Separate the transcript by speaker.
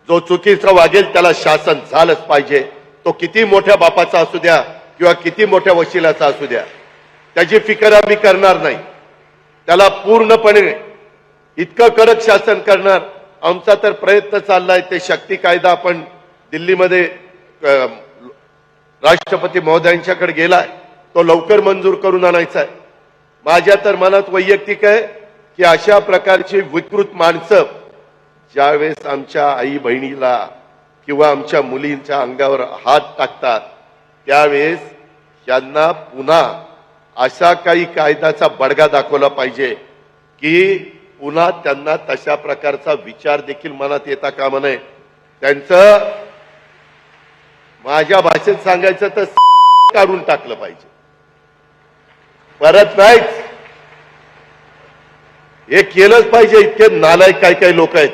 Speaker 1: जो चुकीचा वागेल त्याला शासन झालंच पाहिजे. तो किती मोठ्या बापाचा असू द्या किंवा किती मोठ्या वशिलाचा असू द्या, त्याची फिकर आम्ही करणार नाही. त्याला पूर्णपणे इतकं कडक शासन करणार. आमचा तर प्रयत्न चाललाय. ते शक्ती कायदा आपण दिल्लीमध्ये राष्ट्रपती महोदयांच्याकडे गेलाय, तो लवकर मंजूर करून आणायचा आहे. माझ्या तर मनात वैयक्तिक आहे की अशा प्रकारची विकृत माणसं ज्यावेळेस आमच्या आई बहिणीला किंवा आमच्या मुलींच्या अंगावर हात टाकतात, त्यावेळेस यांना पुन्हा अशा काही कायद्याचा बडगा दाखवला पाहिजे की पुन्हा त्यांना तशा प्रकारचा विचार देखील मनात येता कामा नये. त्यांचं माझ्या भाषेत सांगायचं तर काढून टाकलं पाहिजे, परत नाहीच. हे केलंच पाहिजे. इतके नालायक काही काही लोक आहेत.